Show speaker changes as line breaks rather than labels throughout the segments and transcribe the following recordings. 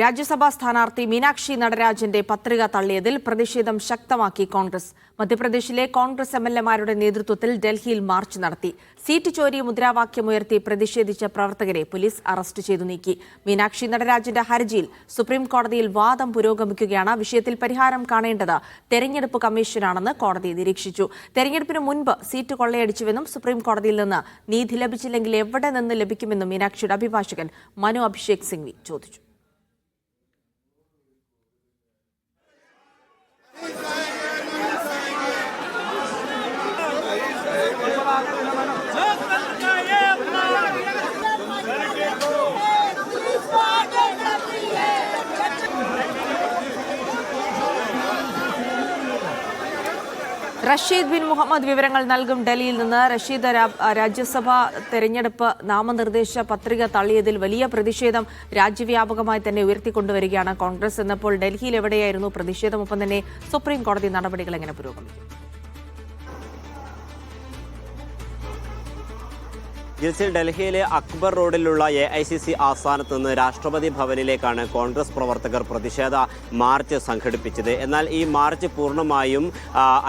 രാജ്യസഭാ സ്ഥാനാർത്ഥി മീനാക്ഷി നടരാജന്റെ പത്രിക തള്ളിയതിൽ പ്രതിഷേധം ശക്തമാക്കി കോൺഗ്രസ്. മധ്യപ്രദേശിലെ കോൺഗ്രസ് എംഎൽഎമാരുടെ നേതൃത്വത്തിൽ ഡൽഹിയിൽ മാർച്ച് നടത്തി. സീറ്റ് ചോരി മുദ്രാവാക്യമുയർത്തി പ്രതിഷേധിച്ച പ്രവർത്തകരെ പോലീസ് അറസ്റ്റ് ചെയ്തു നീക്കി. മീനാക്ഷി നടരാജന്റെ ഹർജിയിൽ സുപ്രീംകോടതിയിൽ വാദം പുരോഗമിക്കുകയാണ്. വിഷയത്തിൽ പരിഹാരം കാണേണ്ടത് തെരഞ്ഞെടുപ്പ് കമ്മീഷനാണെന്ന് കോടതി നിരീക്ഷിച്ചു. തെരഞ്ഞെടുപ്പിന് മുൻപ് സീറ്റ് കൊള്ളയടിച്ചുവെന്നും സുപ്രീംകോടതിയിൽ നിന്ന് നീതി ലഭിച്ചില്ലെങ്കിൽ എവിടെ നിന്ന് ലഭിക്കുമെന്നും മീനാക്ഷിയുടെ അഭിഭാഷകൻ മനു അഭിഷേക് സിംഗ്വി ചോദിച്ചു. റഷീദ് ബിൻ മുഹമ്മദ് വിവരങ്ങൾ നൽകും. ഡൽഹിയിൽ നിന്ന് റഷീദ്, രാജ്യസഭാ തെരഞ്ഞെടുപ്പ് നാമനിർദ്ദേശ പത്രിക തള്ളിയതിൽ വലിയ പ്രതിഷേധം രാജ്യവ്യാപകമായി തന്നെ ഉയർത്തിക്കൊണ്ടുവരികയാണ് കോൺഗ്രസ്. എന്നപ്പോൾ ഡൽഹിയിൽ എവിടെയായിരുന്നു പ്രതിഷേധം? ഒപ്പം തന്നെ സുപ്രീം കോടതി നടപടികൾ എങ്ങനെ പുരോഗമിക്കും?
ഡൽഹിയിലെ അക്ബർ റോഡിലുള്ള AICC ആസ്ഥാനത്ത് നിന്ന് രാഷ്ട്രപതി ഭവനിലേക്കാണ് കോൺഗ്രസ് പ്രവർത്തകർ പ്രതിഷേധ മാർച്ച് സംഘടിപ്പിച്ചത്. എന്നാൽ ഈ മാർച്ച് പൂർണ്ണമായും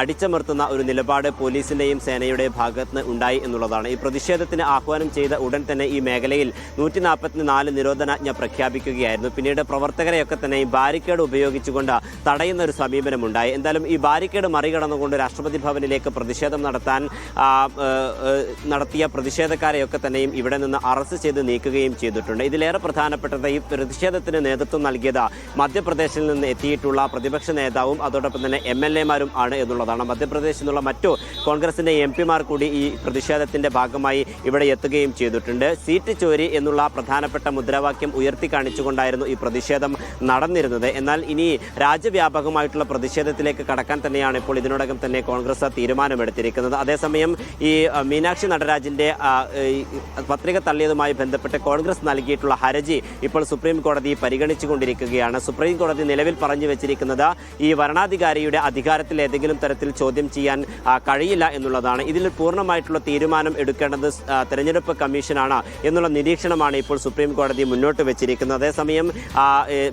അടിച്ചമർത്തുന്ന ഒരു നിലപാട് പോലീസിന്റെയും സേനയുടെയും ഭാഗത്ത് ഉണ്ടായി എന്നുള്ളതാണ്. ഈ പ്രതിഷേധത്തിന് ആഹ്വാനം ചെയ്ത ഉടൻ തന്നെ ഈ മേഖലയിൽ 144 നിരോധനാജ്ഞ പ്രഖ്യാപിക്കുകയായിരുന്നു. പിന്നീട് പ്രവർത്തകരെയൊക്കെ തന്നെ ഈ ബാരിക്കേഡ് ഉപയോഗിച്ചുകൊണ്ട് തടയുന്ന ഒരു സമീപനമുണ്ടായി. എന്തായാലും ഈ ബാരിക്കേഡ് മറികടന്നുകൊണ്ട് രാഷ്ട്രപതി ഭവനിലേക്ക് പ്രതിഷേധം നടത്തിയ പ്രതിഷേധക്കാരെ ഒക്കെ തന്നെയും ഇവിടെ നിന്ന് അറസ്റ്റ് ചെയ്ത് നീക്കുകയും ചെയ്തിട്ടുണ്ട്. ഇതിലേറെ പ്രധാനപ്പെട്ടത് ഈ പ്രതിഷേധത്തിന് നേതൃത്വം നൽകിയത് മധ്യപ്രദേശിൽ നിന്ന് എത്തിയിട്ടുള്ള പ്രതിപക്ഷ നേതാവും അതോടൊപ്പം തന്നെ MLA-മാരും ആണ് എന്നുള്ളതാണ്. മധ്യപ്രദേശിൽ നിന്നുള്ള മറ്റു കോൺഗ്രസിന്റെ MP-മാർ കൂടി ഈ പ്രതിഷേധത്തിന്റെ ഭാഗമായി ഇവിടെ എത്തുകയും ചെയ്തിട്ടുണ്ട്. സീറ്റ് ചോരി എന്നുള്ള പ്രധാനപ്പെട്ട മുദ്രാവാക്യം ഉയർത്തി കാണിച്ചുകൊണ്ടായിരുന്നു ഈ പ്രതിഷേധം നടന്നിരുന്നത്. എന്നാൽ ഇനി രാജ്യവ്യാപകമായിട്ടുള്ള പ്രതിഷേധത്തിലേക്ക് കടക്കാൻ തന്നെയാണ് ഇപ്പോൾ ഇതിനോടകം തന്നെ കോൺഗ്രസ് തീരുമാനമെടുത്തിരിക്കുന്നത്. അതേസമയം ഈ മീനാക്ഷി നടരാജന്റെ പത്രിക തള്ളിയതുമായി ബന്ധപ്പെട്ട് കോൺഗ്രസ് നൽകിയിട്ടുള്ള ഹർജി ഇപ്പോൾ സുപ്രീം കോടതി പരിഗണിച്ചുകൊണ്ടിരിക്കുകയാണ്. സുപ്രീം കോടതി നിലവിൽ പറഞ്ഞു വെച്ചിരിക്കുന്നത് ഈ വരണാധികാരിയുടെ അധികാരത്തിൽ ഏതെങ്കിലും തരത്തിൽ ചോദ്യം ചെയ്യാൻ കഴിയില്ല എന്നുള്ളതാണ്. ഇതിൽ പൂർണ്ണമായിട്ടുള്ള തീരുമാനം എടുക്കേണ്ടത് തെരഞ്ഞെടുപ്പ് കമ്മീഷനാണ് എന്നുള്ള നിരീക്ഷണമാണ് ഇപ്പോൾ സുപ്രീം കോടതി മുന്നോട്ട് വെച്ചിരിക്കുന്നത്. അതേസമയം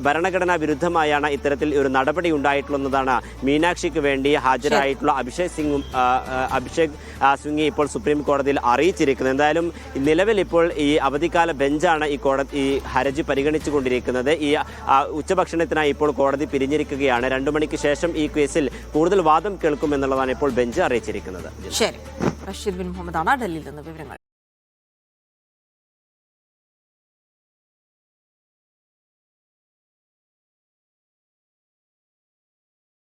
ഭരണഘടനാ വിരുദ്ധമായാണ് ഇത്തരത്തിൽ ഒരു നടപടി ഉണ്ടായിട്ടുള്ളതാണ് മീനാക്ഷിക്ക് വേണ്ടി ഹാജരായിട്ടുള്ള അഭിഷേക് സിംഗ്വി ഇപ്പോൾ സുപ്രീം കോടതിയിൽ അറിയിച്ചിരിക്കുന്നത്. എന്തായാലും നിലവിൽ ഇപ്പോൾ ഈ അവധിക്കാല ബെഞ്ചാണ് ഈ ഹർജി പരിഗണിച്ചുകൊണ്ടിരിക്കുന്നത്. ഈ ഉച്ചഭക്ഷണത്തിനായി ഇപ്പോൾ കോടതി പിരിഞ്ഞിരിക്കുകയാണ്. 2 മണിക്ക് ശേഷം ഈ കേസിൽ കൂടുതൽ വാദം കേൾക്കുമെന്നുള്ളതാണ് ഇപ്പോൾ ബെഞ്ച് അറിയിച്ചിരിക്കുന്നത്.
ശരി, റഷീദ് ബിൻ മുഹമ്മദാണ് ഡൽഹിയിൽ നിന്ന് വിവരങ്ങൾ.